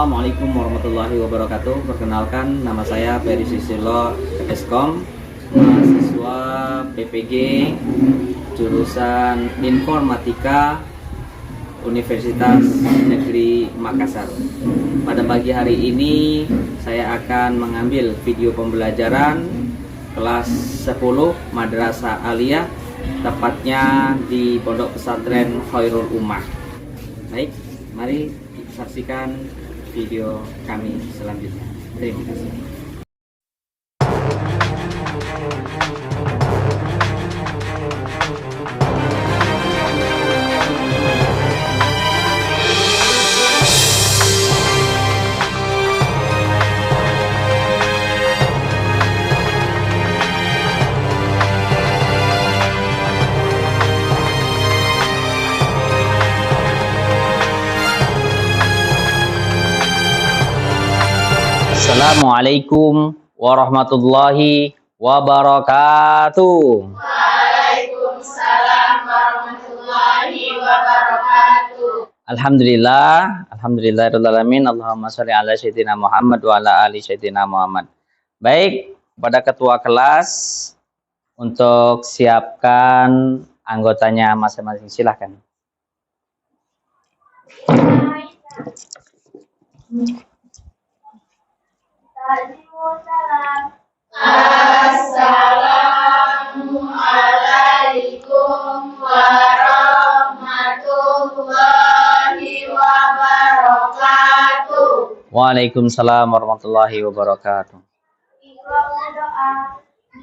Assalamualaikum warahmatullahi wabarakatuh. Perkenalkan, nama saya Ferry Susilo Eskom, mahasiswa PPG jurusan Informatika Universitas Negeri Makassar. Pada pagi hari ini saya akan mengambil video pembelajaran kelas 10 Madrasah Aliyah, tepatnya di Pondok Pesantren Khairul Ummah. Baik, mari saksikan video kami selanjutnya. Terima kasih. Assalamualaikum warahmatullahi wabarakatuh. Waalaikumsalam warahmatullahi wabarakatuh. Alhamdulillahirrahmanirrahim. Allahumma sholli ala sayyidina Muhammad wa ala ali sayyidina Muhammad. Baik, pada ketua kelas untuk siapkan anggotanya masing-masing, silahkan. Assalamualaikum warahmatullahi wabarakatuh. Waalaikumsalam warahmatullahi wabarakatuh.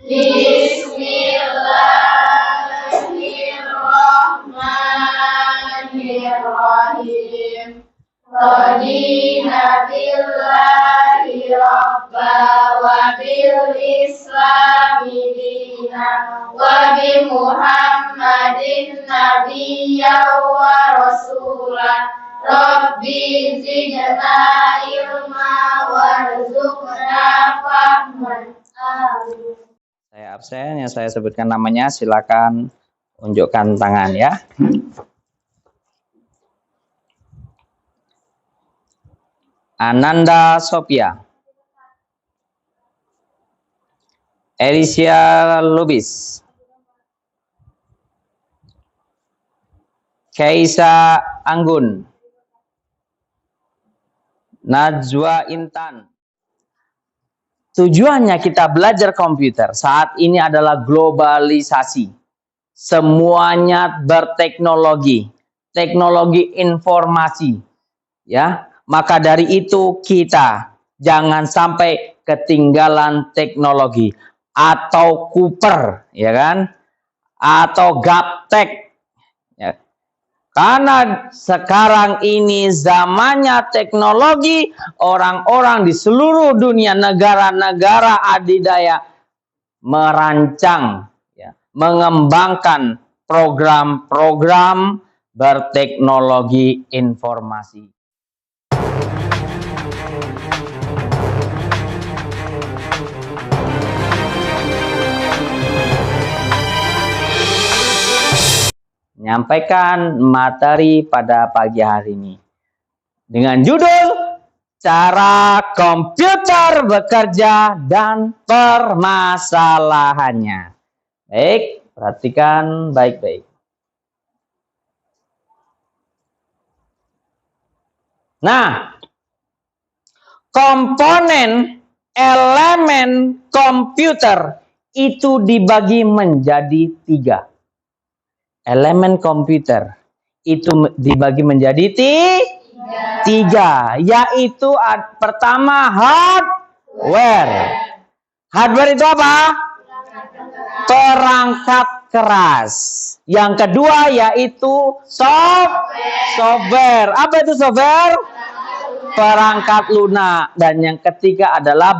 Bismillahirrahmanirrahim. Radina billahi rabba wa bil islami dina wa bi Muhammadin nabiyya wa rasulah. Rabbi zidna ilma warzuqna fahman. Saya absen, yang saya sebutkan namanya, silakan unjukkan tangan ya. Ananda Sophia, Alicia Lubis, Kaisa Anggun, Najwa Intan. Tujuannya kita belajar komputer saat ini adalah globalisasi. Semuanya berteknologi, teknologi informasi, ya. Maka dari itu kita jangan sampai ketinggalan teknologi atau Cooper, ya kan? Atau gaptek. Ya. Karena sekarang ini zamannya teknologi, orang-orang di seluruh dunia, negara-negara adidaya merancang, ya, mengembangkan program-program berteknologi informasi. Menyampaikan materi pada pagi hari ini dengan judul cara komputer bekerja dan permasalahannya. Baik, perhatikan baik-baik. Nah, komponen elemen komputer itu dibagi menjadi 3. Elemen komputer itu dibagi menjadi 3, yaitu pertama hardware. Hardware itu apa? Perangkat keras. Yang kedua yaitu software. Apa itu software? Perangkat lunak. Dan yang ketiga adalah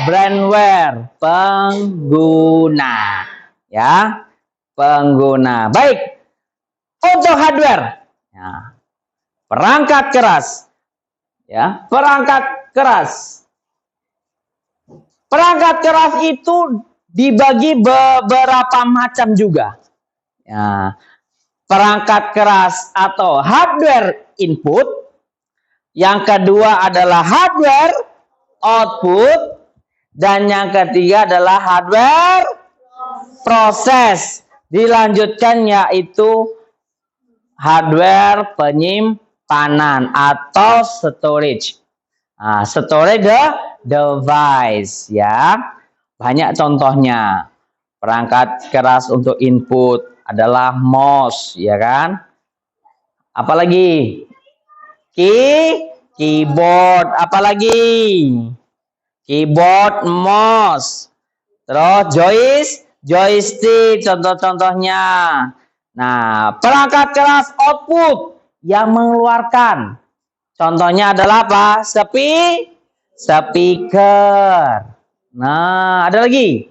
brandware, pengguna. Ya. Pengguna. Baik, untuk hardware, ya, perangkat keras, ya, perangkat keras. Perangkat keras itu dibagi beberapa macam juga. Ya, perangkat keras atau hardware input, Yang kedua adalah hardware output. Dan yang ketiga adalah hardware proses. Dilanjutkan yaitu hardware penyimpanan atau storage. Nah, storage device ya. Banyak contohnya. Perangkat keras untuk input adalah mouse ya kan. Apalagi? Keyboard. Apalagi? Keyboard, mouse. Terus joystick contoh-contohnya. Nah, perangkat keras output yang mengeluarkan. Contohnya adalah apa? Speaker. Nah, ada lagi.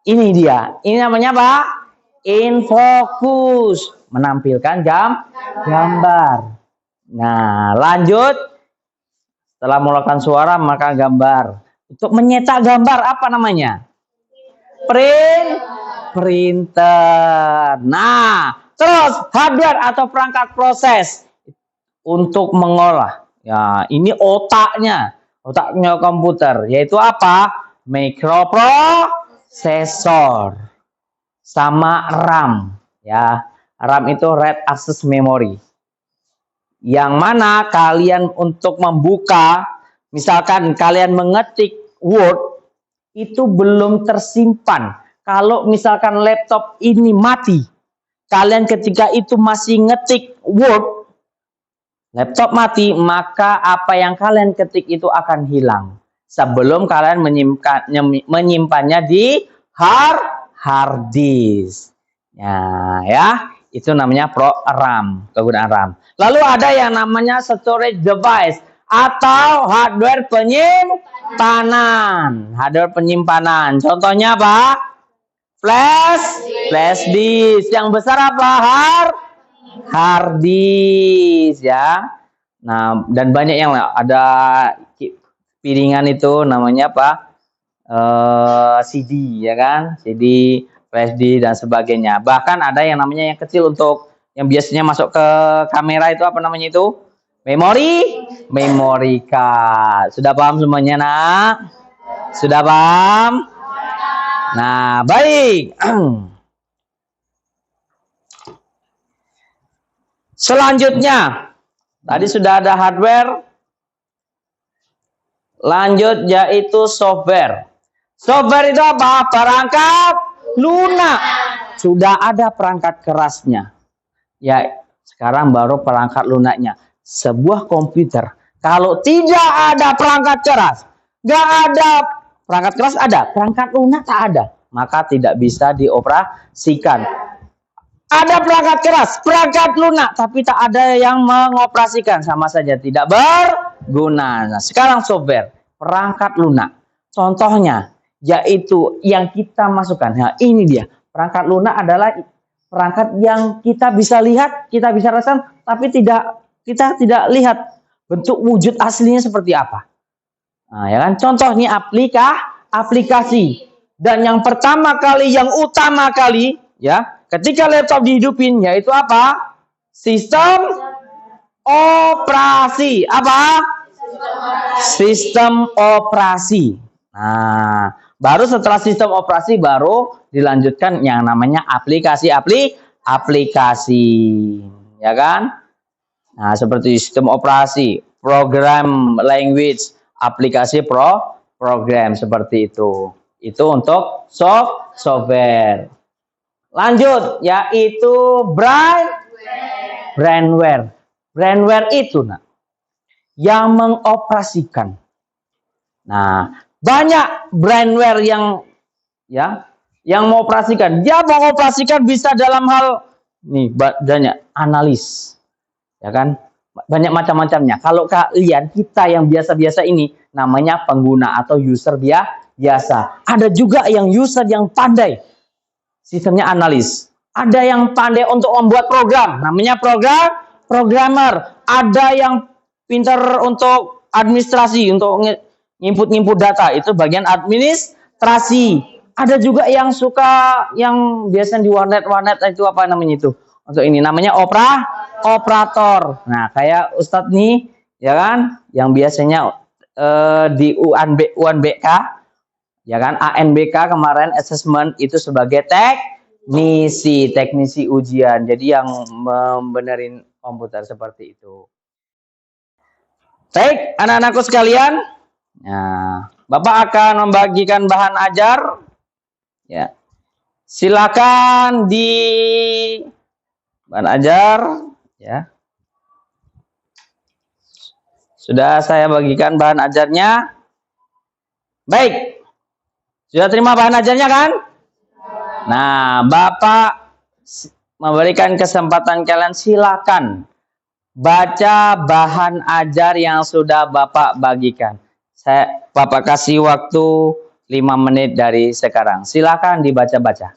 Ini dia. Ini namanya apa? Infocus. Menampilkan gambar. Nah, lanjut. Setelah mengeluarkan suara, maka gambar. Untuk menyetak gambar, apa namanya? Printer. Nah, terus hardware atau perangkat proses untuk mengolah. Ya, ini otaknya komputer, yaitu apa? Microprocessor sama RAM. Ya, RAM itu Read Access Memory. Yang mana kalian untuk membuka, misalkan kalian mengetik Word, itu belum tersimpan. Kalau misalkan laptop ini mati, kalian ketika itu masih ngetik Word, laptop mati, maka apa yang kalian ketik itu akan hilang. Sebelum kalian menyimpannya di hard disk. Ya, itu namanya RAM, kegunaan RAM. Lalu ada yang namanya storage device atau hardware penyimpanan. Hardware penyimpanan. Contohnya apa? Flash disk. Yang besar apa? Hard disk ya. Nah, dan banyak yang ada piringan itu namanya apa? CD ya kan? CD, flash disk dan sebagainya. Bahkan ada yang namanya yang kecil untuk yang biasanya masuk ke kamera itu apa namanya itu? Memory card. Sudah paham semuanya, Nak? Sudah paham? Nah, baik. Selanjutnya, tadi sudah ada hardware. Lanjut yaitu software. Software itu apa? Perangkat lunak. Sudah ada perangkat kerasnya. Ya, sekarang baru perangkat lunaknya. Sebuah komputer, kalau tidak ada perangkat keras, nggak ada perangkat keras ada, perangkat lunak tak ada, maka tidak bisa dioperasikan. Ada perangkat keras, perangkat lunak, tapi tak ada yang mengoperasikan, sama saja tidak berguna. Nah, sekarang software, perangkat lunak. Contohnya, yaitu yang kita masukkan. Nah, ini dia. Perangkat lunak adalah perangkat yang kita bisa lihat, kita bisa rasakan, tapi kita tidak lihat bentuk wujud aslinya seperti apa. Nah, ya kan? Contohnya aplikasi. Dan yang pertama kali, yang utama kali, ya, ketika laptop dihidupin, yaitu apa? Sistem operasi. Apa? Sistem operasi. Nah, baru setelah sistem operasi baru dilanjutkan yang namanya aplikasi. Ya kan? Nah, seperti sistem operasi, program language, aplikasi program seperti itu. Itu untuk software. Lanjut, yaitu brandware. Brandware itu yang mengoperasikan. Nah, banyak brandware yang mengoperasikan. Dia mengoperasikan bisa dalam hal banyak analis. Ya kan? Banyak macam-macamnya. Kalau kalian, kita yang biasa-biasa ini namanya pengguna atau user biasa. Ada juga yang user yang pandai. Sistemnya analis. Ada yang pandai untuk membuat program, namanya programmer. Ada yang pintar untuk administrasi, untuk nginput data, itu bagian administrasi. Ada juga yang suka, yang biasanya di warnet itu apa namanya itu? Untuk ini namanya operator. Nah, kayak Ustadz nih ya kan? Yang biasanya di UNBK, ya kan? ANBK kemarin assessment itu sebagai teknisi ujian. Jadi yang membenerin komputer seperti itu. Baik, anak-anakku sekalian. Nah, Bapak akan membagikan bahan ajar. Ya. Silakan di bahan ajar, ya. Sudah saya bagikan bahan ajarnya. Baik. Sudah terima bahan ajarnya kan? Nah, Bapak memberikan kesempatan kalian, silakan baca bahan ajar yang sudah Bapak bagikan. Bapak kasih waktu 5 menit dari sekarang. Silakan dibaca-baca.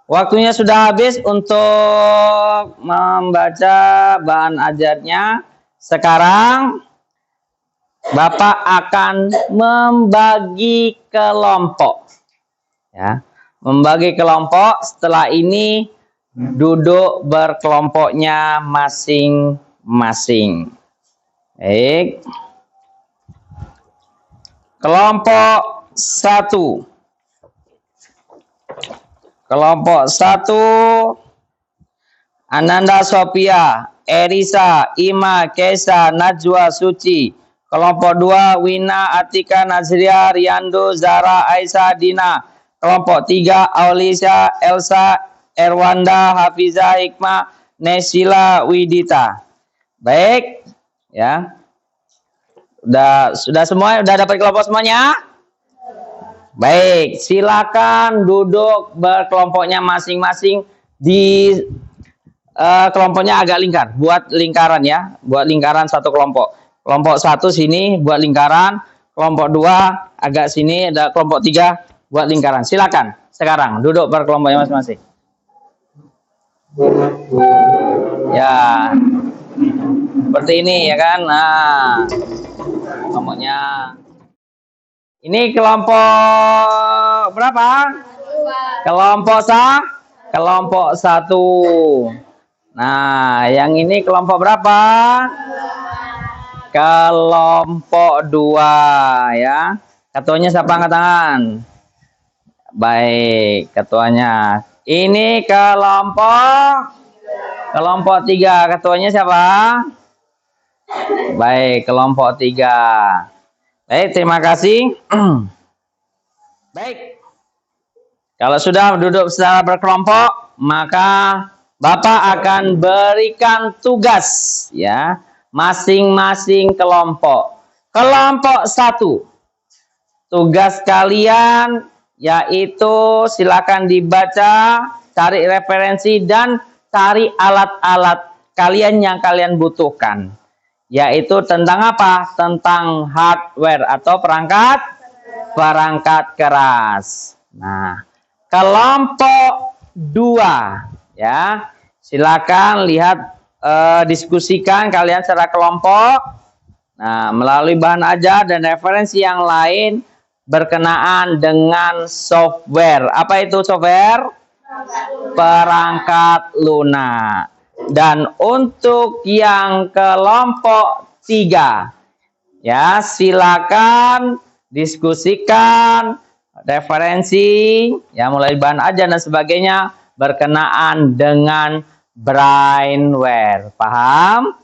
Waktunya sudah habis untuk membaca bahan ajarnya. Sekarang Bapak akan membagi kelompok. Ya, membagi kelompok. Setelah ini duduk berkelompoknya masing-masing. Baik. Kelompok 1. Kelompok 1, Ananda Sophia, Erisa, Ima, Kesa, Najwa, Suci. Kelompok 2, Wina, Atika, Nazria, Riando, Zara, Aisyah, Dina. Kelompok 3, Aulisha, Elsa, Erwanda, Hafiza, Hikmah, Nesila, Widita. Baik, ya. Sudah semua, sudah dapat kelompok semuanya? Baik, silakan duduk berkelompoknya masing-masing di kelompoknya agak lingkar. Buat lingkaran ya, buat lingkaran satu kelompok. Kelompok 1 sini buat lingkaran, kelompok 2 agak sini, ada kelompok 3 buat lingkaran. Silakan sekarang duduk berkelompoknya masing-masing. Ya, seperti ini ya kan. Nah, kelompoknya. Ini kelompok berapa? Kelompok 1. Nah, yang ini kelompok berapa? Kelompok 2 ya. Ketuanya siapa, angkat tangan? Baik, ketuanya. Ini kelompok 3. Ketuanya siapa? Baik, kelompok 3. Baik, terima kasih. Baik. Kalau sudah duduk secara berkelompok, maka Bapak akan berikan tugas ya, masing-masing kelompok. Kelompok 1. Tugas kalian yaitu silakan dibaca, cari referensi dan cari alat-alat kalian yang kalian butuhkan. Yaitu tentang apa? Tentang hardware atau perangkat keras. Nah, kelompok 2 ya. Silakan lihat, diskusikan kalian secara kelompok. Nah, melalui bahan ajar dan referensi yang lain berkenaan dengan software. Apa itu software? Perangkat lunak. Dan untuk yang kelompok 3 ya, silakan diskusikan referensi ya, mulai bahan ajar dan sebagainya berkenaan dengan brainware. Paham?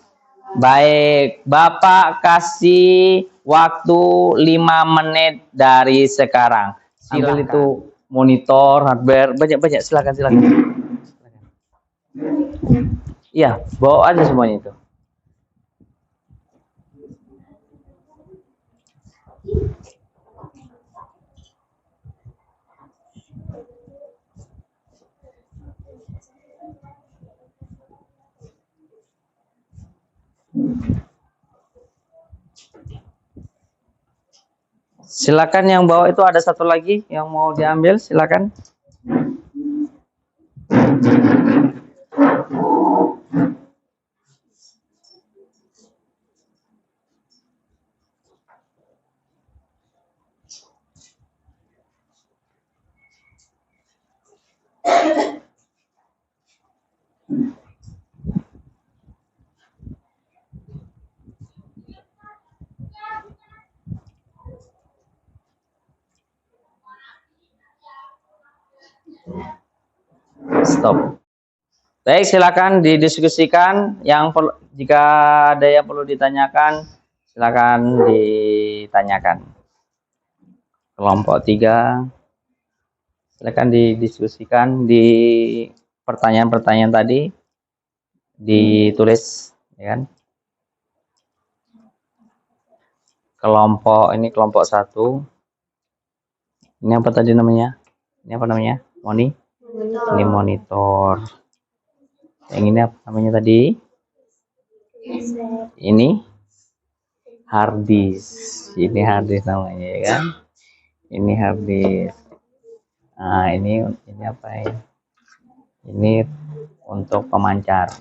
Baik, Bapak kasih waktu 5 menit dari sekarang. Ambil itu monitor, hardware, banyak-banyak, silakan. Iya, bawa aja semuanya itu. Silakan yang bawa itu ada satu lagi yang mau diambil, silakan. Stop. Baik, silakan didiskusikan. Jika ada yang perlu ditanyakan, silakan ditanyakan. Kelompok 3, silakan didiskusikan di pertanyaan-pertanyaan tadi, ditulis, ya kan? Kelompok 1. Ini apa tadi namanya? Ini apa namanya? Ini monitor. Yang ini apa namanya tadi? Ini hard disk. Ini hard disk namanya, ya kan? Ini hard disk. Nah, ini apa ya? Ini untuk pemancar.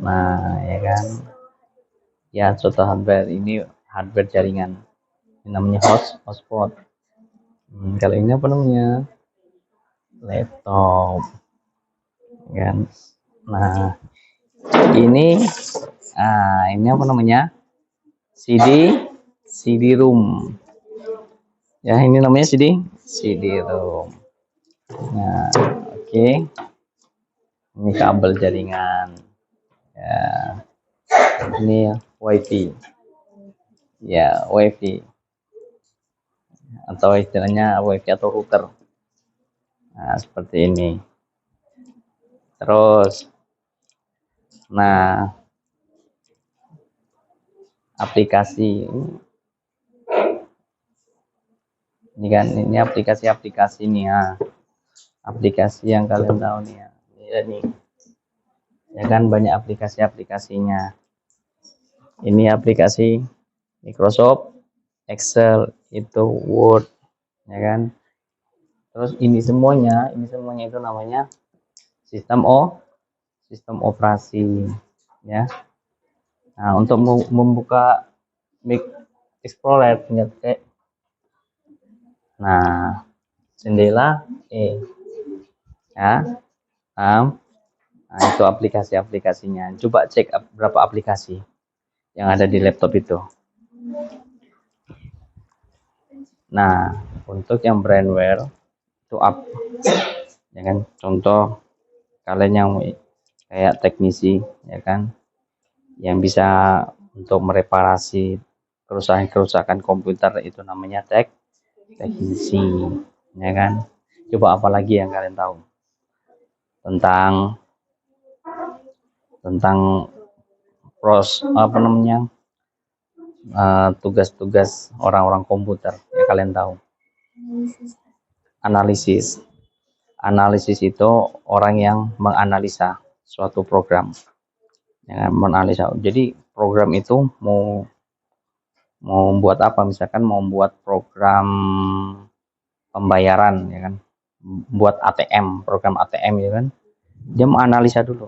Nah, ya kan? Ya, contoh hardware ini hardware jaringan. Ini namanya hotspot. Kalau ini apa namanya? Laptop. Kan? Nah, ini apa namanya? CD room. Ya, ini namanya CD room. Nah, oke. Ini kabel jaringan. Ya. Ini WiFi. Ya, WiFi. Atau istilahnya WiFi atau router. Nah, seperti ini. Terus, nah, aplikasi ini kan, ini aplikasi nih ya. Aplikasi yang kalian tahu nih ya. Ini ya kan, banyak aplikasinya. Ini aplikasi Microsoft Excel, itu Word, ya kan. Terus ini semuanya itu namanya sistem operasi, ya. Nah, untuk membuka Mac Explorer, nah, jendela ya. Nah, itu aplikasinya. Coba cek berapa aplikasi yang ada di laptop itu. Nah, untuk yang brandware itu ya kan, contoh kalian yang kayak teknisi, ya kan, yang bisa untuk mereparasi kerusakan komputer, itu namanya teknisi, ya kan. Coba apa lagi yang kalian tahu tentang tugas-tugas orang-orang komputer yang kalian tahu? Analisis itu orang yang menganalisa suatu program, ya, menganalisa. Jadi program itu mau buat apa? Misalkan mau buat program pembayaran, ya kan, buat program ATM, ya kan, dia menganalisa dulu.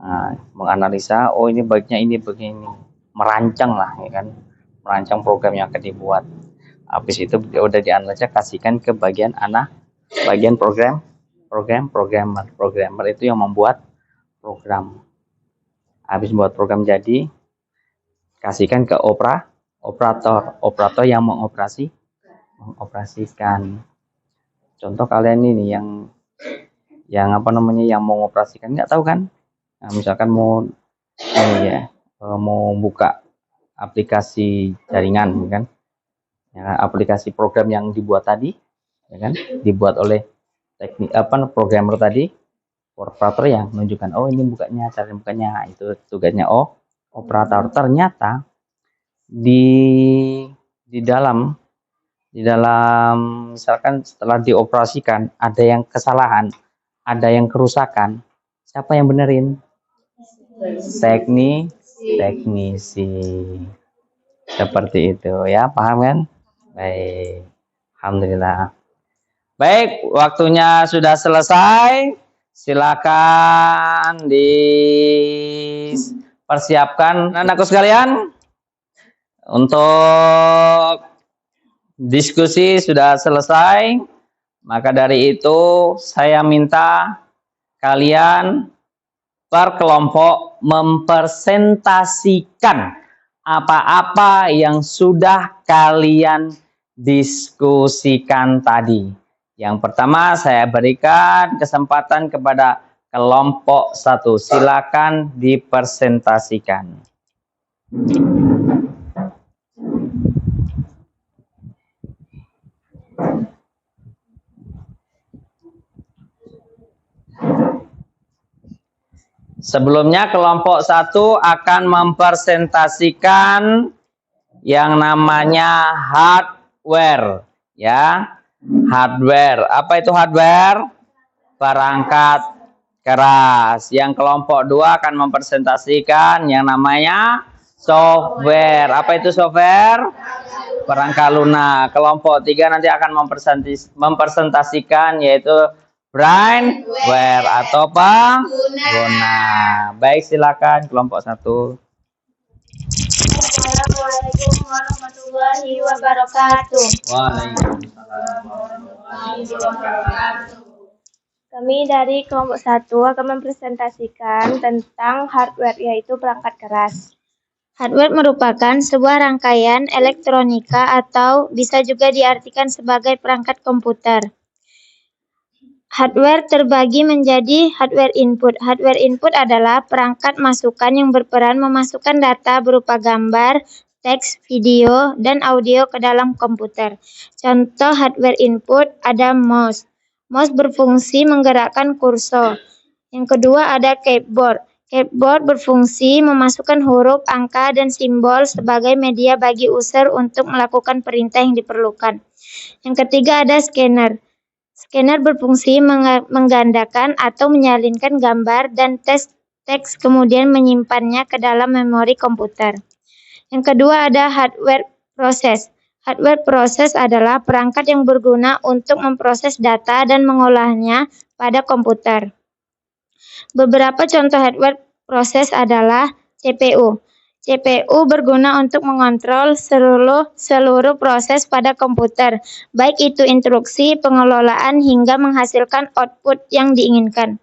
Nah, menganalisa, oh ini baiknya ini begini, merancang lah, ya kan, merancang program yang akan dibuat. Habis itu udah dianalisa, kasihkan ke bagian programmer itu yang membuat program. Habis buat program jadi, kasihkan ke operator yang mengoperasikan. Contoh kalian ini yang apa namanya, yang mau mengoperasikan, nggak tahu kan? Nah, misalkan mau buka aplikasi jaringan, kan, ya, aplikasi program yang dibuat tadi, ya kan, dibuat oleh programmer tadi, operator yang menunjukkan, oh ini cara bukanya, itu tugasnya operator. Ternyata di dalam misalkan setelah dioperasikan ada yang kesalahan, ada yang kerusakan, siapa yang benerin? Teknisi. Seperti itu, ya, paham kan? Baik. Alhamdulillah. Baik, waktunya sudah selesai. Silakan dipersiapkan anakku sekalian. Untuk diskusi sudah selesai. Maka dari itu saya minta kalian per kelompok mempresentasikan apa-apa yang sudah kalian diskusikan tadi. Yang pertama saya berikan kesempatan kepada kelompok 1. Silakan dipresentasikan. Sebelumnya kelompok 1 akan mempresentasikan yang namanya hardware, ya. Hardware. Apa itu hardware? Perangkat keras. Yang kelompok 2 akan mempresentasikan yang namanya software. Apa itu software? Perangkat lunak. Kelompok 3 nanti akan mempresentasikan yaitu brainware atau pengguna. Baik, silakan kelompok 1. Assalamualaikum warahmatullahi wabarakatuh. Waalaikumsalam warahmatullahi wabarakatuh. Kami dari kelompok 1 akan mempresentasikan tentang hardware, yaitu perangkat keras. Hardware merupakan sebuah rangkaian elektronika atau bisa juga diartikan sebagai perangkat komputer. Hardware terbagi menjadi hardware input. Hardware input adalah perangkat masukan yang berperan memasukkan data berupa gambar, teks, video, dan audio ke dalam komputer. Contoh hardware input ada mouse. Mouse berfungsi menggerakkan kursor. Yang kedua ada keyboard. Keyboard berfungsi memasukkan huruf, angka, dan simbol sebagai media bagi user untuk melakukan perintah yang diperlukan. Yang ketiga ada scanner. Scanner berfungsi menggandakan atau menyalinkan gambar dan teks kemudian menyimpannya ke dalam memori komputer. Yang kedua ada hardware proses. Hardware proses adalah perangkat yang berguna untuk memproses data dan mengolahnya pada komputer. Beberapa contoh hardware proses adalah CPU. CPU berguna untuk mengontrol seluruh proses pada komputer, baik itu instruksi, pengelolaan, hingga menghasilkan output yang diinginkan.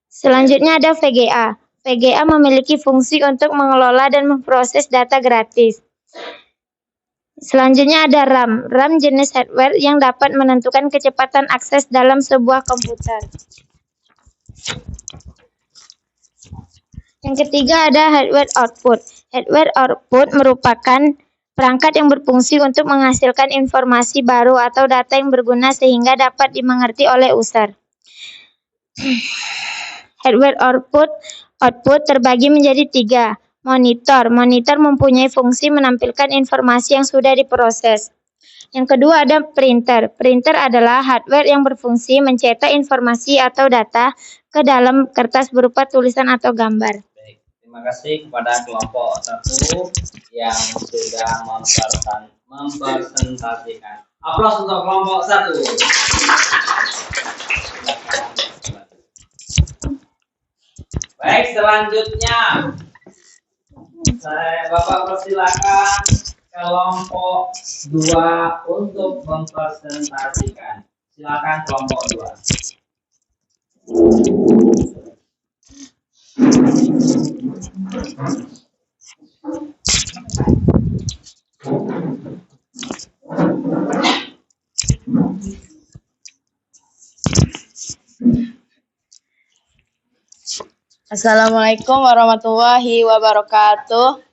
Selanjutnya ada VGA. VGA memiliki fungsi untuk mengelola dan memproses data gratis. Selanjutnya ada RAM. RAM jenis hardware yang dapat menentukan kecepatan akses dalam sebuah komputer. Yang ketiga ada hardware output. Hardware output merupakan perangkat yang berfungsi untuk menghasilkan informasi baru atau data yang berguna sehingga dapat dimengerti oleh user. Hardware output terbagi menjadi 3. Monitor. Monitor mempunyai fungsi menampilkan informasi yang sudah diproses. Yang kedua ada printer. Printer adalah hardware yang berfungsi mencetak informasi atau data ke dalam kertas berupa tulisan atau gambar. Terima kasih kepada kelompok 1 yang sudah mempresentasikan. Aplaus untuk kelompok 1. Baik, selanjutnya Bapak persilakan kelompok 2 untuk mempresentasikan. Silakan kelompok 2. Assalamualaikum warahmatullahi wabarakatuh.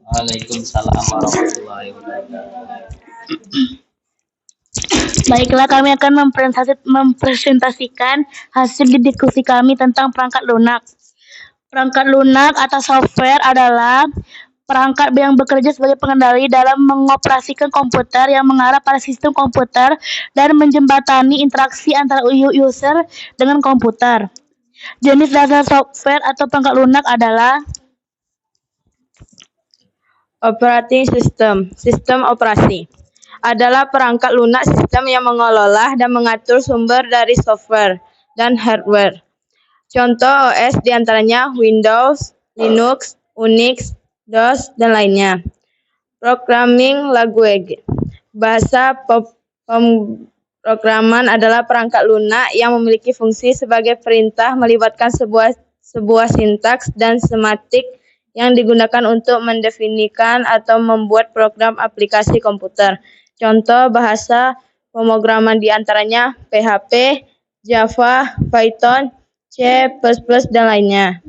Waalaikumsalam warahmatullahi wabarakatuh. Baiklah, kami akan mempresentasikan hasil diskusi kami tentang perangkat lunak. Perangkat lunak atau software adalah perangkat yang bekerja sebagai pengendali dalam mengoperasikan komputer yang mengarah pada sistem komputer dan menjembatani interaksi antara user dengan komputer. Jenis dasar software atau perangkat lunak adalah operating system, sistem operasi. adalah perangkat lunak sistem yang mengelola dan mengatur sumber dari software dan hardware. Contoh OS diantaranya Windows, Linux, Unix, DOS, dan lainnya. Programming language. Bahasa pemrograman adalah perangkat lunak yang memiliki fungsi sebagai perintah melibatkan sebuah sintaks dan semantik yang digunakan untuk mendefinisikan atau membuat program aplikasi komputer. Contoh bahasa pemrograman diantaranya PHP, Java, Python, C++, dan lainnya.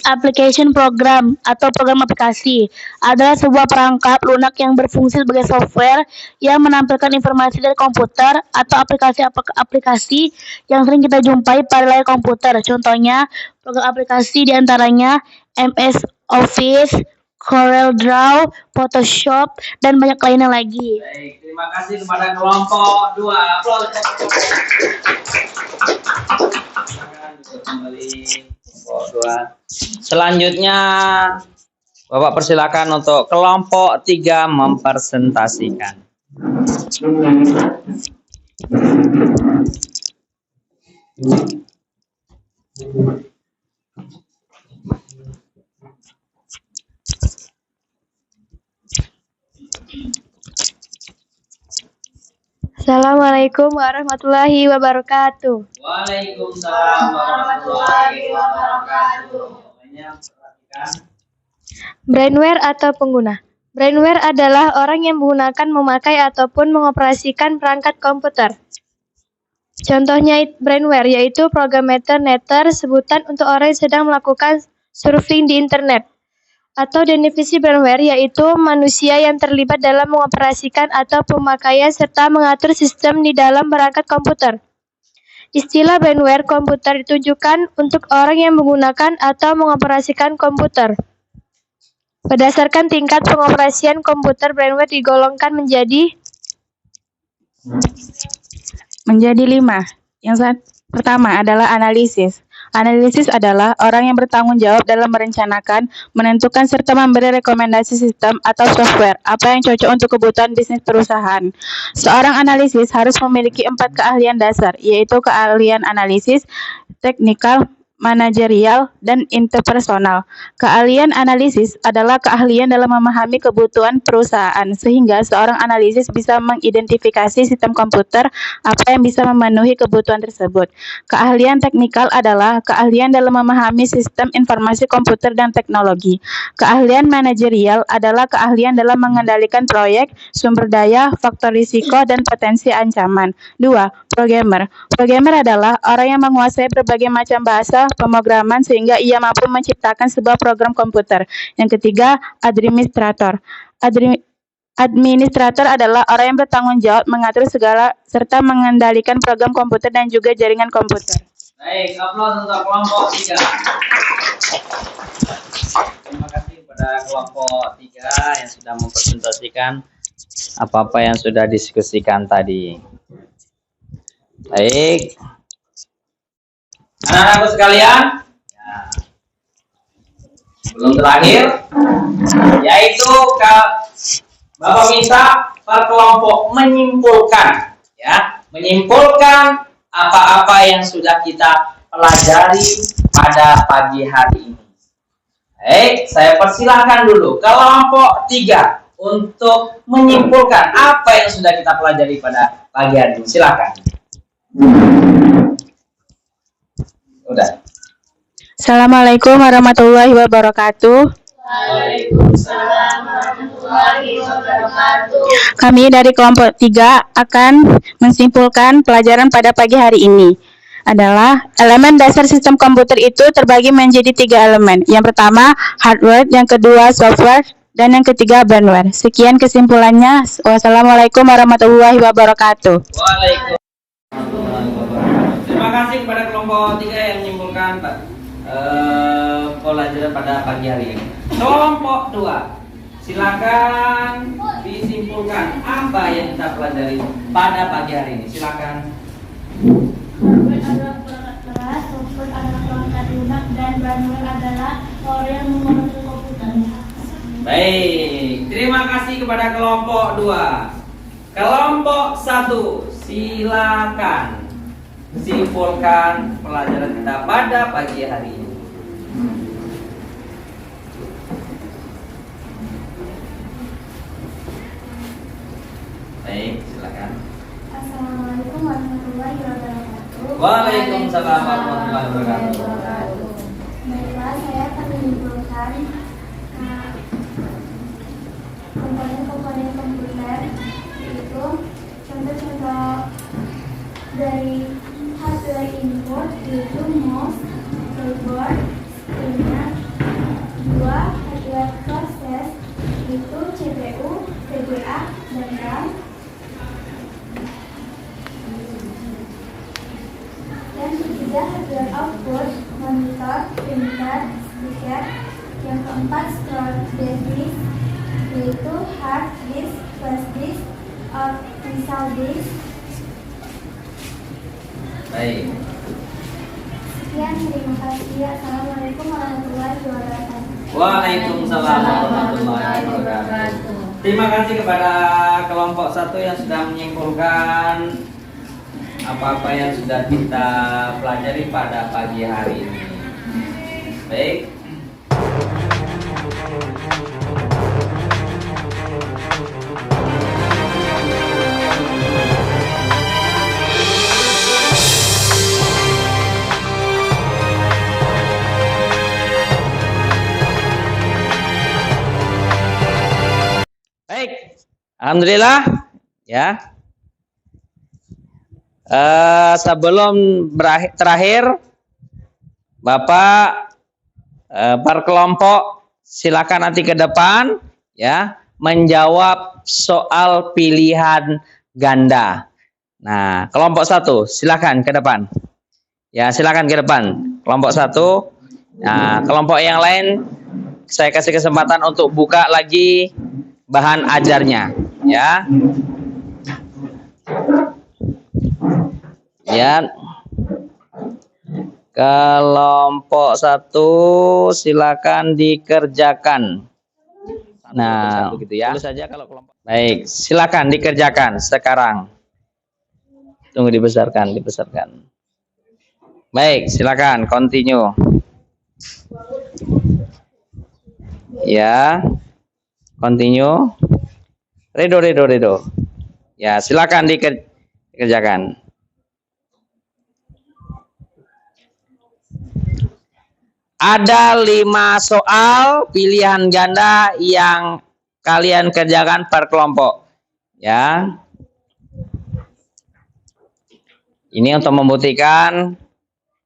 Application program atau program aplikasi adalah sebuah perangkat lunak yang berfungsi sebagai software yang menampilkan informasi dari komputer atau aplikasi yang sering kita jumpai pada layar komputer. Contohnya, program aplikasi diantaranya MS Office, CorelDRAW, Photoshop, dan banyak lainnya lagi. Baik, terima kasih kepada kelompok 2. Aplaus. Kembali kelompok 2. Selanjutnya, Bapak persilakan untuk kelompok 3 mempresentasikan. Assalamualaikum warahmatullahi wabarakatuh. Waalaikumsalam warahmatullahi wabarakatuh. Brainware atau pengguna. Brainware adalah orang yang menggunakan, memakai, ataupun mengoperasikan perangkat komputer. Contohnya brainware yaitu programmer netter, sebutan untuk orang yang sedang melakukan surfing di internet. Atau definisi brainware yaitu manusia yang terlibat dalam mengoperasikan atau pemakaian serta mengatur sistem di dalam perangkat komputer. Istilah brainware komputer ditujukan untuk orang yang menggunakan atau mengoperasikan komputer. Berdasarkan tingkat pengoperasian komputer, brainware digolongkan menjadi 5. Yang pertama adalah analisis. Analisis adalah orang yang bertanggung jawab dalam merencanakan, menentukan, serta memberi rekomendasi sistem atau software apa yang cocok untuk kebutuhan bisnis perusahaan. Seorang analisis harus memiliki 4 keahlian dasar, yaitu keahlian analisis, teknikal, manajerial, dan interpersonal. Keahlian analisis adalah keahlian dalam memahami kebutuhan perusahaan, sehingga seorang analisis bisa mengidentifikasi sistem komputer apa yang bisa memenuhi kebutuhan tersebut. Keahlian teknikal adalah keahlian dalam memahami sistem informasi komputer dan teknologi. Keahlian manajerial adalah keahlian dalam mengendalikan proyek, sumber daya, faktor risiko, dan potensi ancaman. 2. Programmer. Programmer adalah orang yang menguasai berbagai macam bahasa pemrograman sehingga ia mampu menciptakan sebuah program komputer. Yang ketiga, administrator. Administrator adalah orang yang bertanggung jawab mengatur segala serta mengendalikan program komputer dan juga jaringan komputer. Baik, aplaus untuk kelompok 3. Terima kasih kepada kelompok 3 yang sudah mempresentasikan apa-apa yang sudah diskusikan tadi. Baik. Anak-anakku sekalian, belum terakhir, yaitu Bapak minta per kelompok menyimpulkan, menyimpulkan apa-apa yang sudah kita pelajari pada pagi hari ini. Baik, saya persilahkan dulu kelompok 3 untuk menyimpulkan apa yang sudah kita pelajari pada pagi hari ini. Silakan. Udah. Assalamualaikum warahmatullahi wabarakatuh. Waalaikumsalam warahmatullahi wabarakatuh. Kami dari kelompok 3 akan menyimpulkan pelajaran pada pagi hari ini. Adalah elemen dasar sistem komputer itu terbagi menjadi 3 elemen. Yang pertama hardware, yang kedua software, dan yang ketiga brainware. Sekian kesimpulannya. Wassalamualaikum warahmatullahi wabarakatuh. Waalaikumsalam. Terima kasih kepada kelompok 3 yang menyimpulkan pelajaran pada pagi hari ini. Kelompok 2, silakan disimpulkan apa yang kita pelajari pada pagi hari ini. Silakan. Hardware adalah perangkat keras, software adalah perangkat lunak, dan brainware adalah orang yang mengontrol komputer. Baik, terima Terima kasih kepada kelompok 2. Kelompok 1, silakan simpulkan pelajaran kita pada pagi hari ini. Baik, silakan. Assalamualaikum warahmatullahi wabarakatuh. Waalaikumsalam warahmatullahi wabarakatuh. Baiklah, saya akan menyimpulkan komponen-komponen komputer, yaitu contoh-contoh dari hardware input, yaitu mouse, keyboard, scanner. 2. Hardware proses, yaitu CPU, VGA, dan RAM. Dan 3. Hardware output, monitor, printer, speaker. Yang 4. Storage device, yaitu hard disk, flash disk, optical disk. Baik. Sekian, terima kasih. Assalamualaikum warahmatullahi wabarakatuh. Waalaikumsalam warahmatullahi wabarakatuh. Terima kasih kepada kelompok 1 yang sudah menyimpulkan apa-apa yang sudah kita pelajari pada pagi hari ini. Baik. Baik, alhamdulillah ya. Sebelum terakhir, Bapak per kelompok silakan nanti ke depan ya menjawab soal pilihan ganda. Nah, kelompok 1 silakan ke depan. Ya, silakan ke depan. Kelompok 1. Nah, kelompok yang lain saya kasih kesempatan untuk buka lagi bahan ajarnya ya. Ya. Kelompok 1 silakan dikerjakan. Nah, gitu ya. Tulis saja kalau kelompok. Baik, silakan dikerjakan sekarang. Tunggu dibesarkan. Baik, silakan continue. Ya. Continue. Redo. Ya, silakan dikerjakan. Ada 5 soal pilihan ganda yang kalian kerjakan per kelompok. Ya. Ini untuk membuktikan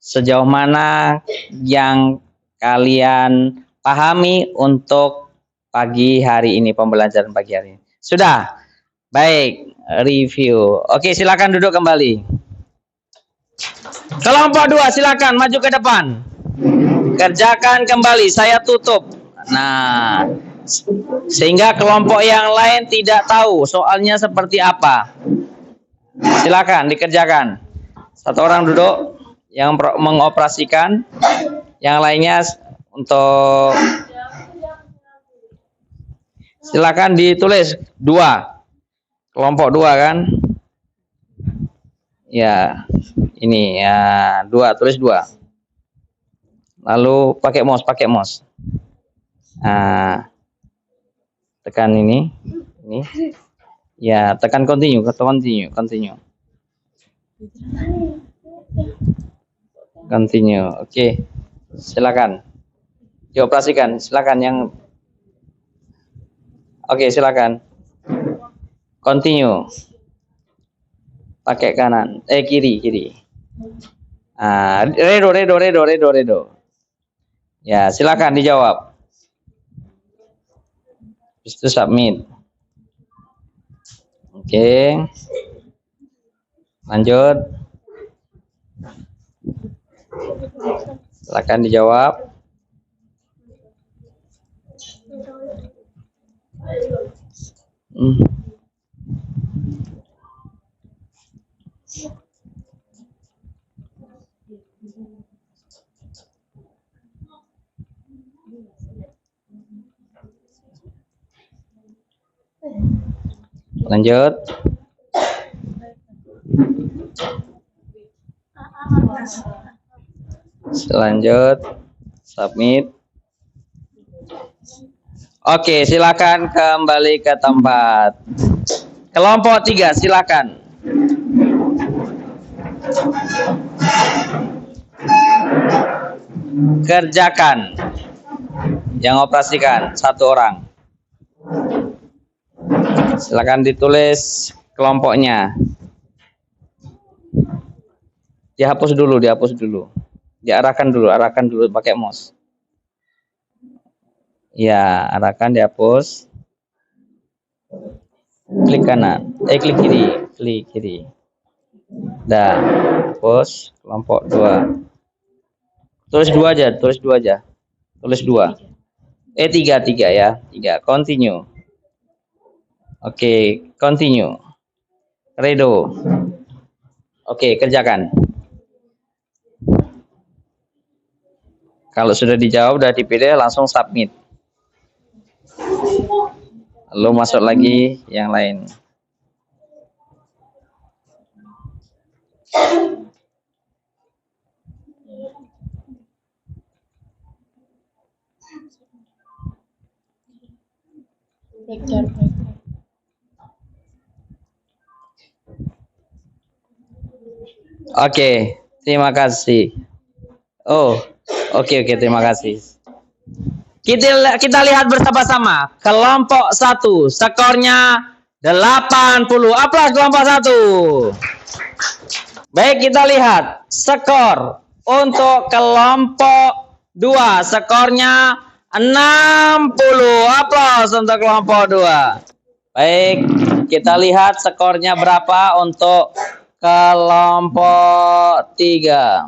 sejauh mana yang kalian pahami untuk pagi hari ini, pembelajaran pagi hari ini. Sudah? Baik, review. Oke, silakan duduk kembali. Kelompok 2 silakan maju ke depan. Kerjakan kembali, saya tutup. Nah, sehingga kelompok yang lain tidak tahu soalnya seperti apa. Silakan dikerjakan. 1 orang duduk yang mengoperasikan, yang lainnya untuk silakan ditulis 2. Kelompok 2 kan? Ya, ini ya 2, tulis 2. Lalu pakai mouse. Nah, tekan ini. Ya, tekan continue. Continue. Oke. Silakan. Dioperasikan. Silakan yang Oke, silakan. Continue. Pakai kanan. Kiri. Redo. Ya, silakan dijawab. Habis itu submit. Oke. Lanjut. Silakan dijawab. Lanjut. Lanjut. Submit. Oke, silakan kembali ke tempat. Kelompok 3, silakan. Kerjakan. Yang operasikan 1 orang. Silakan ditulis kelompoknya. Dihapus dulu. Arahkan dulu pakai mouse. Ya, arahkan, dihapus. Klik kanan. Klik kiri. Dah, hapus kelompok 2. Tulis 2 aja. Tulis 2. 3 ya. 3. Continue. Oke, continue. Redo. Oke, kerjakan. Kalau sudah dijawab, sudah dipilih, langsung submit. Lalu masuk lagi yang lain. Oke, terima kasih. Oke, terima kasih. Kita lihat bersama-sama. Kelompok 1, skornya 80. Aplaus kelompok 1. Baik, kita lihat skor untuk kelompok 2. Skornya 60. Aplaus untuk kelompok 2. Baik, kita lihat skornya berapa untuk kelompok 3.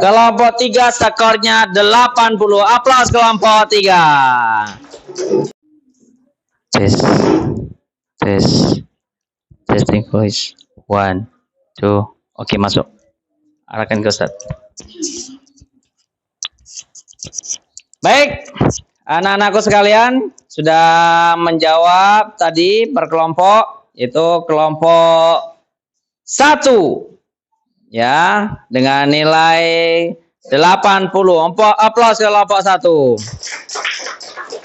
Kelompok 3 skornya 80. Aplaus kelompok 3. Testing voice. 1, 2. Oke, masuk. Arahkan ke Ustaz. Baik, anak-anakku sekalian sudah menjawab tadi per kelompok, itu kelompok 1 ya, dengan nilai 80. Aplaus kelompok 1.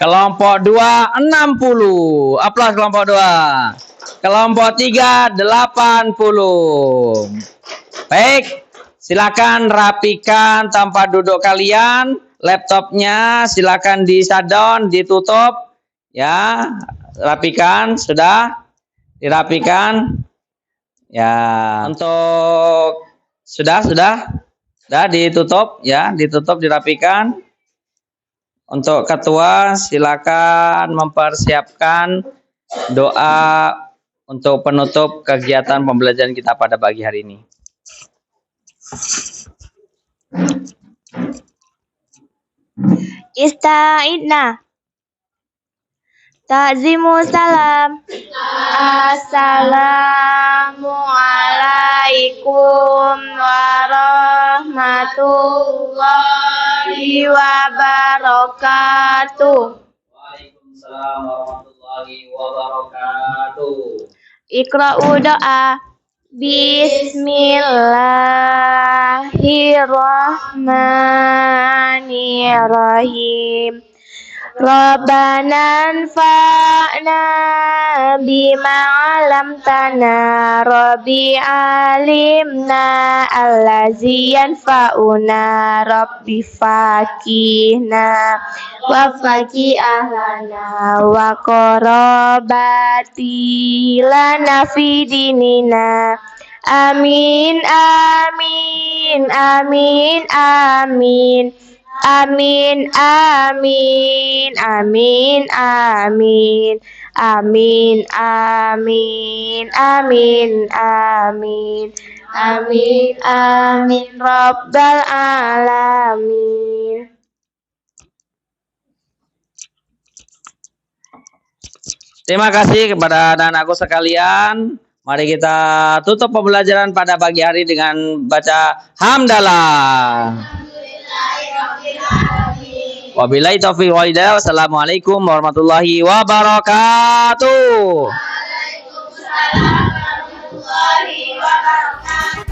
Kelompok 2 60. Aplaus kelompok 2. Kelompok 3 80. Baik, silakan rapikan tempat duduk kalian. Laptopnya silakan di shutdown, ditutup ya. Rapikan, sudah dirapikan ya. Untuk sudah ditutup ya, dirapikan. Untuk ketua silakan mempersiapkan doa untuk penutup kegiatan pembelajaran kita pada pagi hari ini. Ista'idna. Ta'zimu salam. Assalamualaikum warahmatullahi wabarakatuh. Waalaikumsalam warahmatullahi wabarakatuh. Iqra'u doa. Bismillahirrahmanirrahim. Rabbana anfa'na bima 'allamtana. Rabbi alimna allazi yanfa'una. Rabbi faqihna wa faqih ahlana wa qarabati lana fi dinina. Amin amin amin amin. Amin amin amin amin. Amin amin amin amin. Amin amin rabbal alamin. Terima kasih kepada anak-anakku sekalian. Mari kita tutup pembelajaran pada pagi hari dengan baca hamdalah. Wabillahi taufiq wal hidayah. Wassalamualaikum warahmatullahi wabarakatuh. Waalaikumsalam warahmatullahi wabarakatuh.